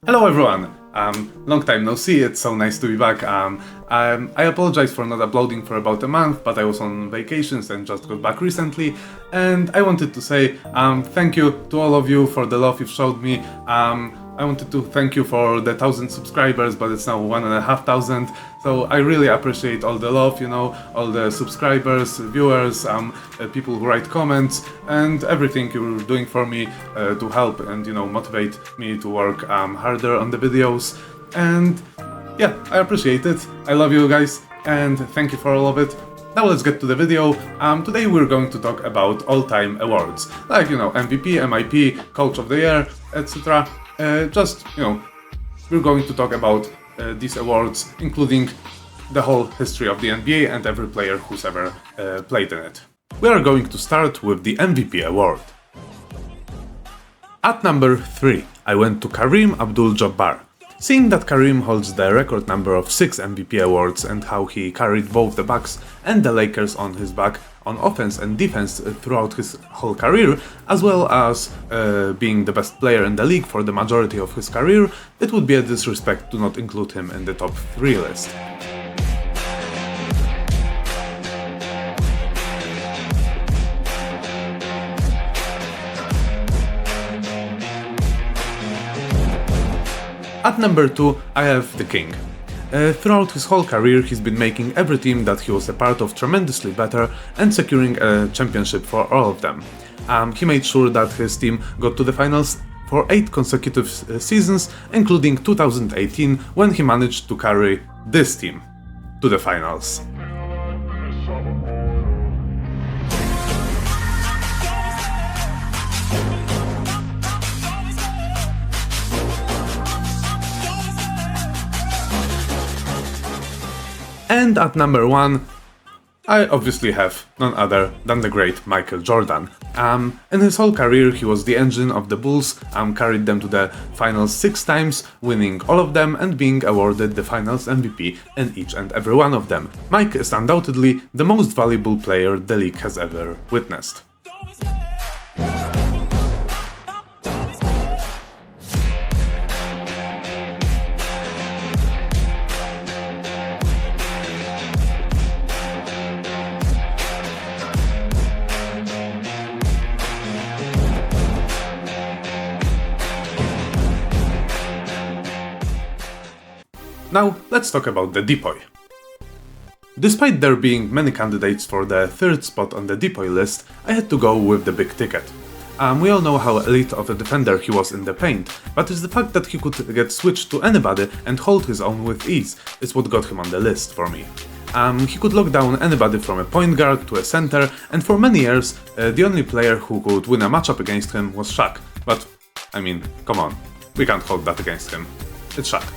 Hello everyone! Long time no see, it's so nice to be back. I apologize for not uploading for about a month, but I was on vacations and just got back recently. And I wanted to say thank you to all of you for the love you've showed me. I wanted to thank you for the 1,000 subscribers, but it's now 1,500. So I really appreciate all the love, you know, all the subscribers, viewers, people who write comments, and everything you're doing for me to help and, you know, motivate me to work harder on the videos. And yeah, I appreciate it. I love you guys, and thank you for all of it. Now let's get to the video. Today we're going to talk about all-time awards, like, you know, MVP, MIP, Coach of the Year, etc. Just, you know, we're going to talk about these awards, including the whole history of the NBA and every player who's ever played in it. We are going to start with the MVP award. At number 3, I went to Kareem Abdul-Jabbar. Seeing that Kareem holds the record number of 6 MVP awards and how he carried both the Bucks and the Lakers on his back on offense and defense throughout his whole career, as well as being the best player in the league for the majority of his career, it would be a disrespect to not include him in the top 3 list. At number 2, I have the King. Throughout his whole career, he's been making every team that he was a part of tremendously better and securing a championship for all of them. He made sure that his team got to the finals for 8 consecutive seasons, including 2018, when he managed to carry this team to the finals. And at number 1, I obviously have none other than the great Michael Jordan. In his whole career, he was the engine of the Bulls, carried them to the finals 6 times, winning all of them and being awarded the finals MVP in each and every one of them. Mike is undoubtedly the most valuable player the league has ever witnessed. Now, let's talk about the DPOY. Despite there being many candidates for the 3rd spot on the DPOY list, I had to go with the big ticket. We all know how elite of a defender he was in the paint, but it's the fact that he could get switched to anybody and hold his own with ease is what got him on the list for me. He could lock down anybody from a point guard to a center, and for many years, the only player who could win a matchup against him was Shaq. But, I mean, come on, we can't hold that against him. It's Shaq.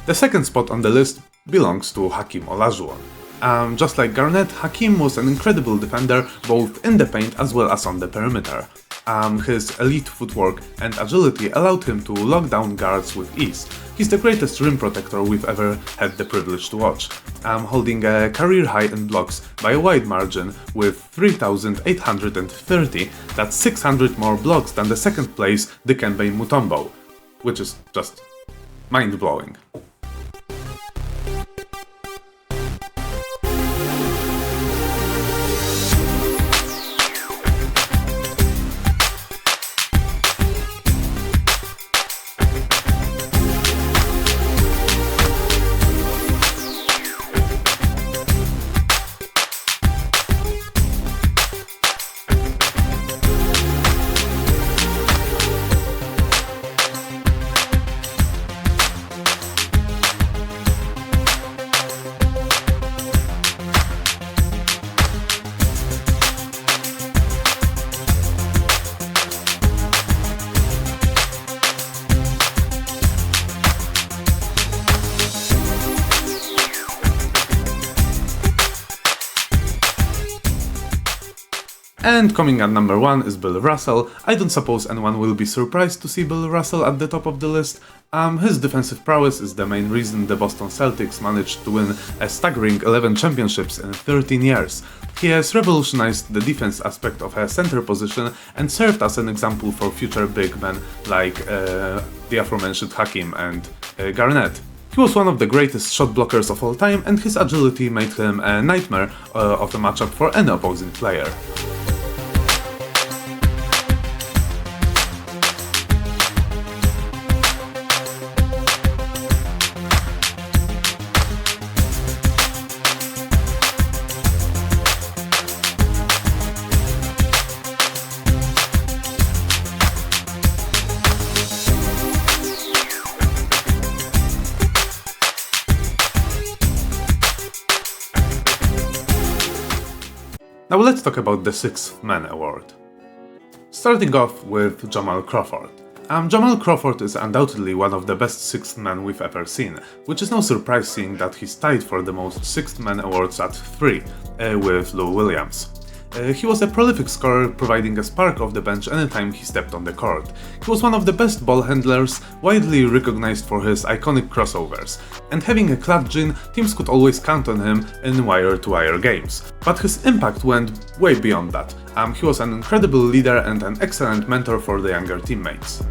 The 2nd spot on the list belongs to Hakeem Olajuwon. Just like Garnett, Hakeem was an incredible defender both in the paint as well as on the perimeter. His elite footwork and agility allowed him to lock down guards with ease. He's the greatest rim protector we've ever had the privilege to watch, holding a career high in blocks by a wide margin with 3,830, that's 600 more blocks than the 2nd place Dikembe Mutombo, which is just mind-blowing. And coming at number 1 is Bill Russell. I don't suppose anyone will be surprised to see Bill Russell at the top of the list. His defensive prowess is the main reason the Boston Celtics managed to win a staggering 11 championships in 13 years. He has revolutionized the defense aspect of a center position and served as an example for future big men like the aforementioned Hakim and Garnett. He was one of the greatest shot blockers of all time, and his agility made him a nightmare of a matchup for any opposing player. Now let's talk about the Sixth Man Award. Starting off with Jamal Crawford. Jamal Crawford is undoubtedly one of the best sixth men we've ever seen, which is no surprise seeing that he's tied for the most Sixth Man Awards at 3, with Lou Williams. He was a prolific scorer, providing a spark off the bench anytime he stepped on the court. He was one of the best ball handlers, widely recognized for his iconic crossovers, and having a clutch gene, teams could always count on him in wire-to-wire games. But his impact went way beyond that. He was an incredible leader and an excellent mentor for the younger teammates.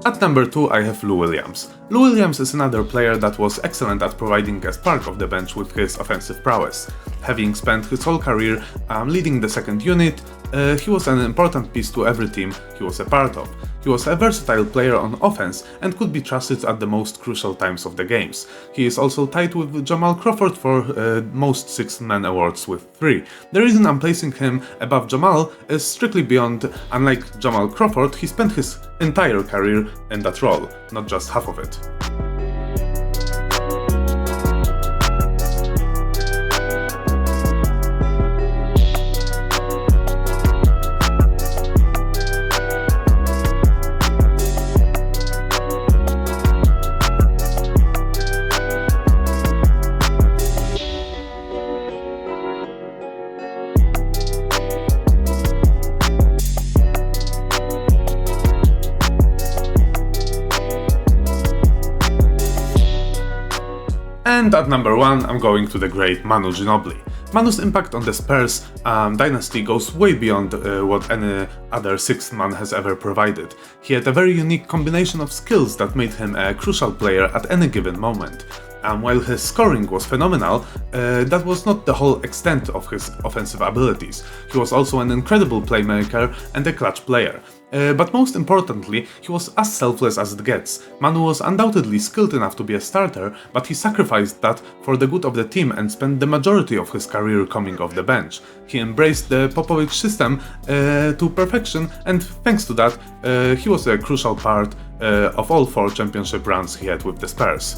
At number 2 I have Lou Williams. Lou Williams is another player that was excellent at providing a spark off the bench with his offensive prowess. Having spent his whole career leading the second unit, he was an important piece to every team he was a part of. He was a versatile player on offense and could be trusted at the most crucial times of the games. He is also tied with Jamal Crawford for most Sixth Man Awards with 3. The reason I'm placing him above Jamal is strictly beyond. Unlike Jamal Crawford, he spent his entire career in that role, not just half of it. And at number 1, I'm going to the great Manu Ginobili. Manu's impact on the Spurs dynasty goes way beyond what any other sixth man has ever provided. He had a very unique combination of skills that made him a crucial player at any given moment. While his scoring was phenomenal, that was not the whole extent of his offensive abilities. He was also an incredible playmaker and a clutch player. But most importantly, he was as selfless as it gets. Manu was undoubtedly skilled enough to be a starter, but he sacrificed that for the good of the team and spent the majority of his career coming off the bench. He embraced the Popovich system to perfection, and thanks to that, he was a crucial part of all 4 championship runs he had with the Spurs.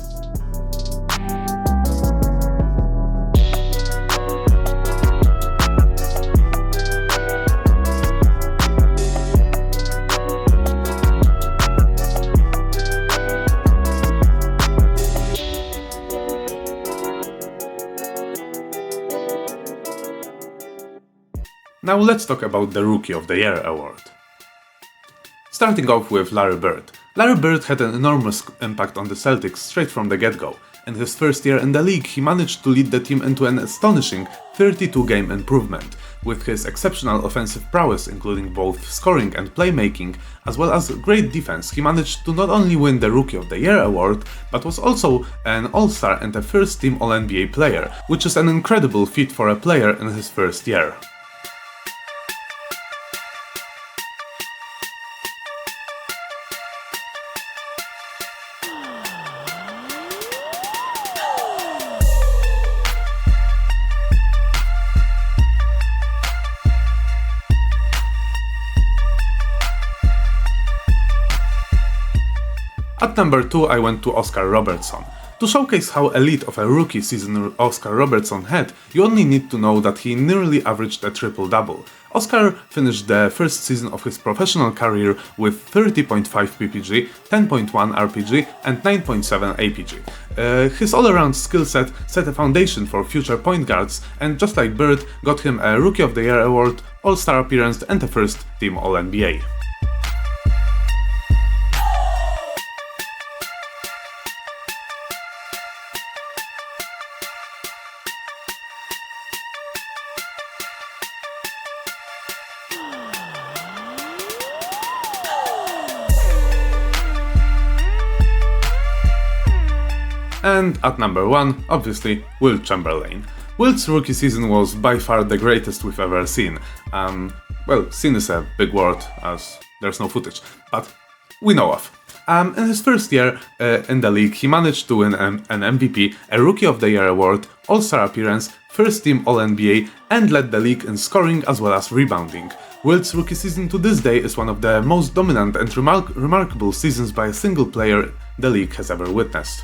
Now let's talk about the Rookie of the Year award. Starting off with Larry Bird. Larry Bird had an enormous impact on the Celtics straight from the get-go. In his first year in the league, he managed to lead the team into an astonishing 32-game improvement. With his exceptional offensive prowess, including both scoring and playmaking, as well as great defense, he managed to not only win the Rookie of the Year award, but was also an All-Star and a first-team All-NBA player, which is an incredible feat for a player in his first year. At number 2 I went to Oscar Robertson. To showcase how elite of a rookie season Oscar Robertson had, you only need to know that he nearly averaged a triple-double. Oscar finished the first season of his professional career with 30.5 PPG, 10.1 RPG and 9.7 APG. His all-around skill set a foundation for future point guards, and just like Bird, got him a Rookie of the Year award, All-Star appearance and a first team All-NBA. And at number 1, obviously, Wilt Chamberlain. Wilt's rookie season was by far the greatest we've ever seen. Well, seen is a big word, as there's no footage, but we know of. In his first year in the league, he managed to win an MVP, a Rookie of the Year award, All-Star appearance, first team All-NBA, and led the league in scoring as well as rebounding. Wilt's rookie season to this day is one of the most dominant and remarkable seasons by a single player the league has ever witnessed.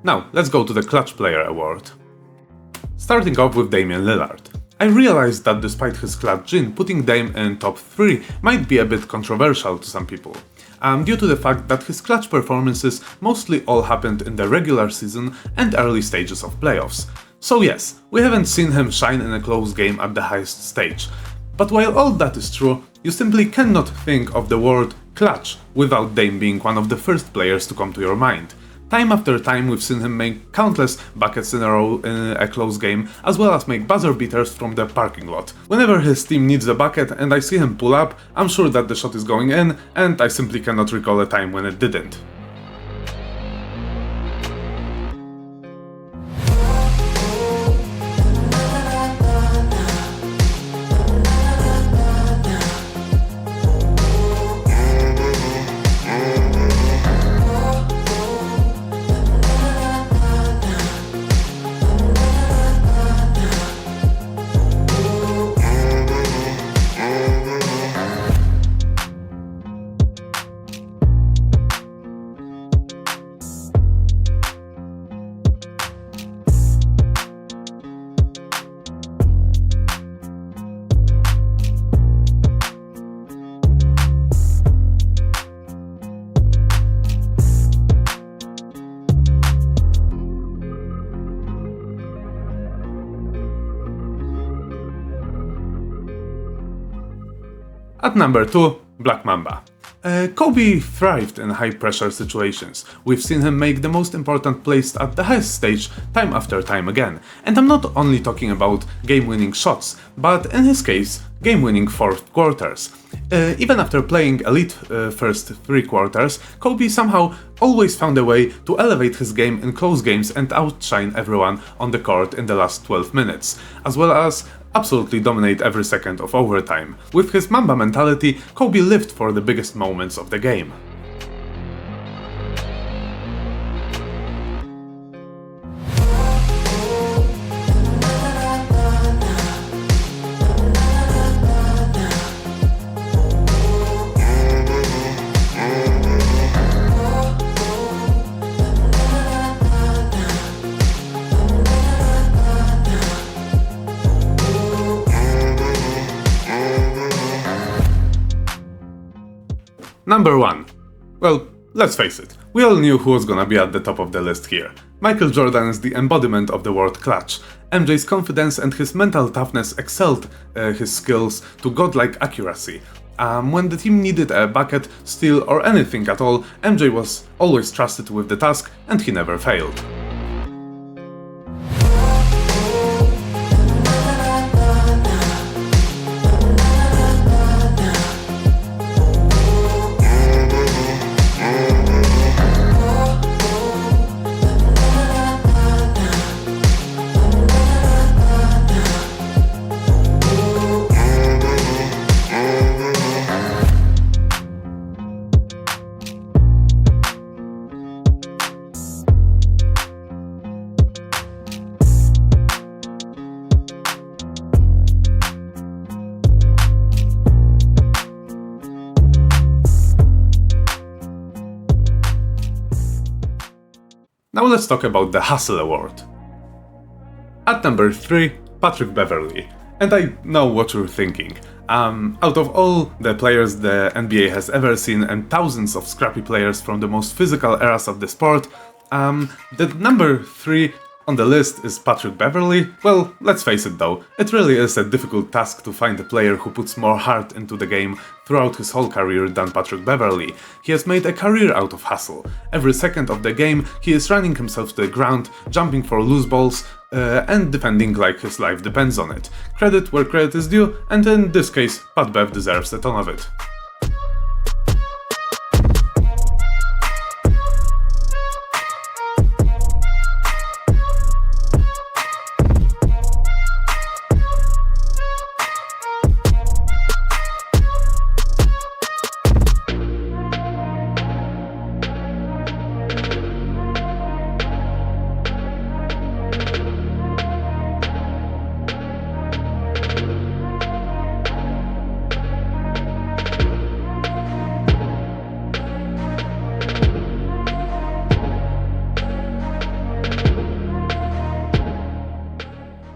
Now, let's go to the Clutch Player Award. Starting off with Damian Lillard. I realized that despite his clutch gene, putting Dame in top 3 might be a bit controversial to some people, due to the fact that his clutch performances mostly all happened in the regular season and early stages of playoffs. So yes, we haven't seen him shine in a close game at the highest stage. But while all that is true, you simply cannot think of the word clutch without Dame being one of the first players to come to your mind. Time after time we've seen him make countless buckets in a row in a close game, as well as make buzzer beaters from the parking lot. Whenever his team needs a bucket and I see him pull up, I'm sure that the shot is going in, and I simply cannot recall a time when it didn't. At number 2, Black Mamba. Kobe thrived in high-pressure situations. We've seen him make the most important plays at the highest stage time after time again. And I'm not only talking about game-winning shots, but in his case, game-winning fourth quarters. Even after playing elite first 3 quarters, Kobe somehow always found a way to elevate his game in close games and outshine everyone on the court in the last 12 minutes, as well as absolutely dominate every second of overtime. With his Mamba mentality, Kobe lived for the biggest moments of the game. Number 1. Well, let's face it, we all knew who was gonna be at the top of the list here. Michael Jordan is the embodiment of the word clutch. MJ's confidence and his mental toughness excelled his skills to godlike accuracy. When the team needed a bucket, steal or anything at all, MJ was always trusted with the task and he never failed. Now let's talk about the Hustle Award. At number 3, Patrick Beverley. And I know what you're thinking. Out of all the players the NBA has ever seen and thousands of scrappy players from the most physical eras of the sport, the number 3 on the list is Patrick Beverley. Well, let's face it though, it really is a difficult task to find a player who puts more heart into the game throughout his whole career than Patrick Beverley. He has made a career out of hustle. Every second of the game he is running himself to the ground, jumping for loose balls, and defending like his life depends on it. Credit where credit is due, and in this case, Pat Bev deserves a ton of it.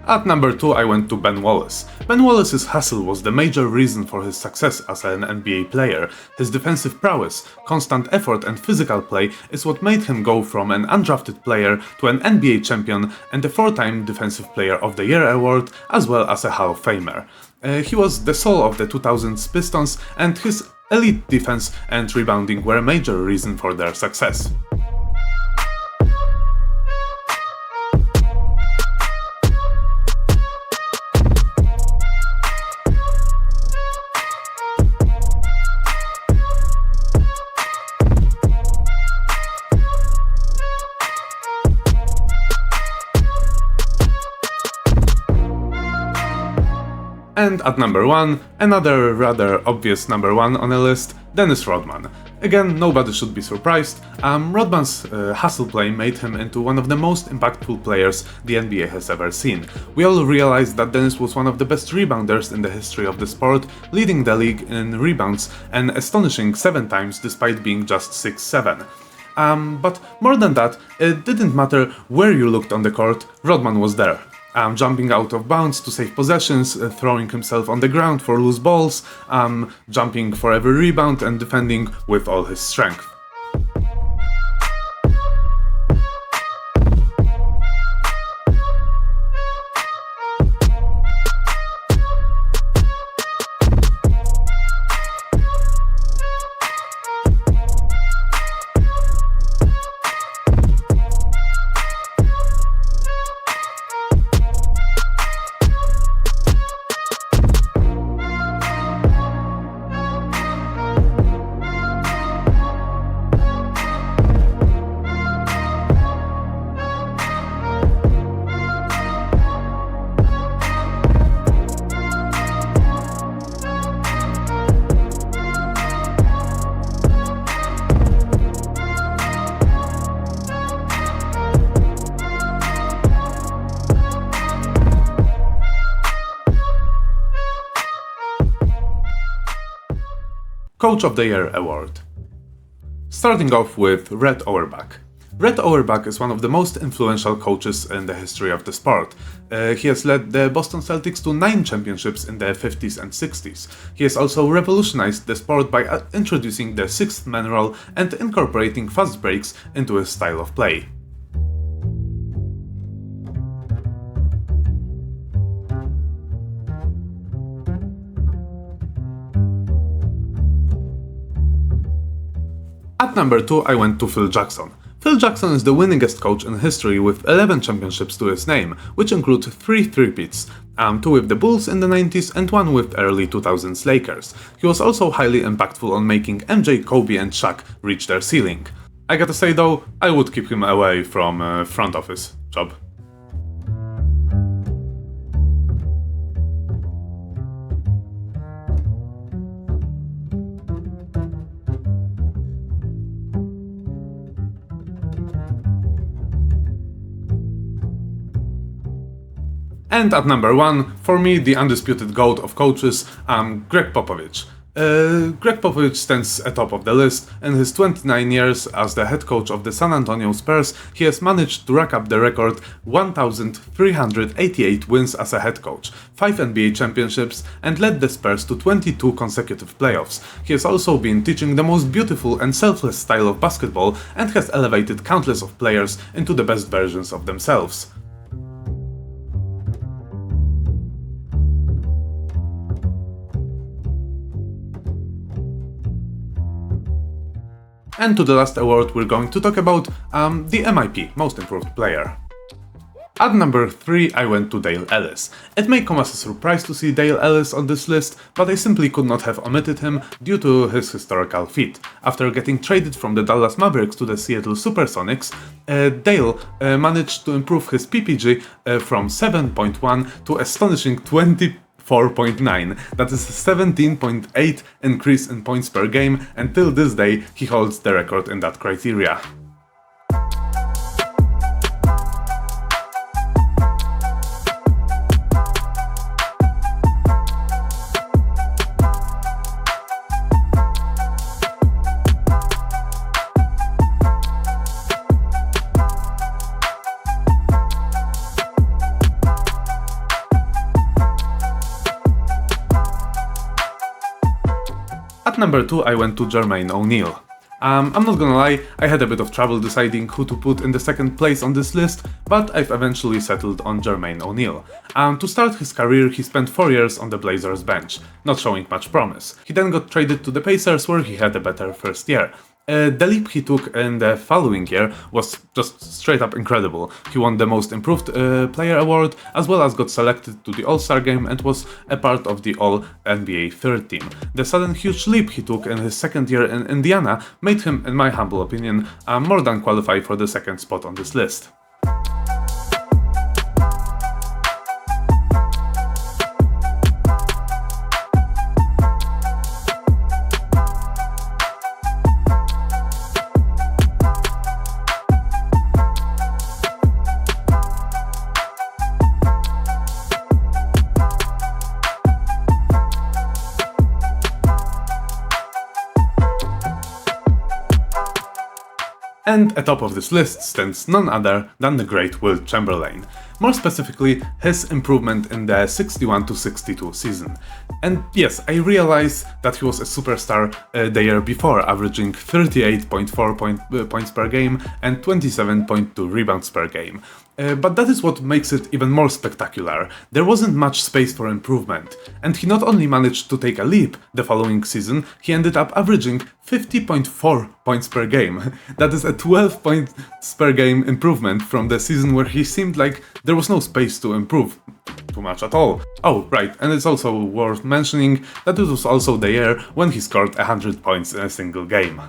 At number 2 I went to Ben Wallace. Ben Wallace's hustle was the major reason for his success as an NBA player. His defensive prowess, constant effort and physical play is what made him go from an undrafted player to an NBA champion and a 4-time Defensive Player of the Year award, as well as a Hall of Famer. He was the soul of the 2000s Pistons, and his elite defense and rebounding were a major reason for their success. And at number 1, another rather obvious number 1 on the list, Dennis Rodman. Again, nobody should be surprised. Rodman's hustle play made him into one of the most impactful players the NBA has ever seen. We all realize that Dennis was one of the best rebounders in the history of the sport, leading the league in rebounds an astonishing 7 times despite being just 6'7". But more than that, it didn't matter where you looked on the court, Rodman was there. Jumping out of bounds to save possessions, throwing himself on the ground for loose balls, jumping for every rebound and defending with all his strength. Coach of the Year Award. Starting off with Red Auerbach. Red Auerbach is one of the most influential coaches in the history of the sport. He has led the Boston Celtics to 9 championships in the 50s and 60s. He has also revolutionized the sport by introducing the 6th man rule and incorporating fast breaks into his style of play. At number 2 I went to Phil Jackson. Phil Jackson is the winningest coach in history with 11 championships to his name, which include 3 three-peats, 2 with the Bulls in the 90s and 1 with early 2000s Lakers. He was also highly impactful on making MJ, Kobe and Shaq reach their ceiling. I gotta say though, I would keep him away from front office job. And at number 1, for me, the undisputed GOAT of coaches, Greg Popovich. Greg Popovich stands atop of the list. In his 29 years as the head coach of the San Antonio Spurs, he has managed to rack up the record 1,388 wins as a head coach, 5 NBA championships, and led the Spurs to 22 consecutive playoffs. He has also been teaching the most beautiful and selfless style of basketball and has elevated countless of players into the best versions of themselves. And to the last award we're going to talk about, the MIP, Most Improved Player. At number 3 I went to Dale Ellis. It may come as a surprise to see Dale Ellis on this list, but I simply could not have omitted him due to his historical feat. After getting traded from the Dallas Mavericks to the Seattle Supersonics, Dale managed to improve his PPG from 7.1 to astonishing 24.9. That is a 17.8 increase in points per game, and till this day he holds the record in that criteria. At number 2 I went to Jermaine O'Neal. I'm not gonna lie, I had a bit of trouble deciding who to put in the second place on this list, but I've eventually settled on Jermaine O'Neal. To start his career, he spent 4 years on the Blazers bench, not showing much promise. He then got traded to the Pacers, where he had a better first year. The leap he took in the following year was just straight up incredible. He won the Most Improved Player award, as well as got selected to the All-Star game and was a part of the All-NBA third team. The sudden huge leap he took in his second year in Indiana made him, in my humble opinion, more than qualified for the second spot on this list. And atop of this list stands none other than the great Wilt Chamberlain. More specifically, his improvement in the 61-62 season. And yes, I realize that he was a superstar the year before, averaging 38.4 points per game and 27.2 rebounds per game. But that is what makes it even more spectacular. There wasn't much space for improvement, and he not only managed to take a leap the following season, he ended up averaging 50.4 points per game. That is a 12 points per game improvement from the season where he seemed like there was no space to improve too much at all. Oh, right, and it's also worth mentioning that it was also the year when he scored 100 points in a single game.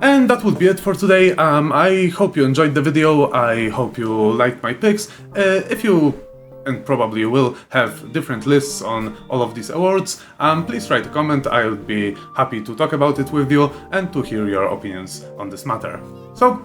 And that would be it for today. I hope you enjoyed the video, I hope you liked my picks. If you, and probably you will, have different lists on all of these awards, please write a comment. I'll be happy to talk about it with you and to hear your opinions on this matter. So,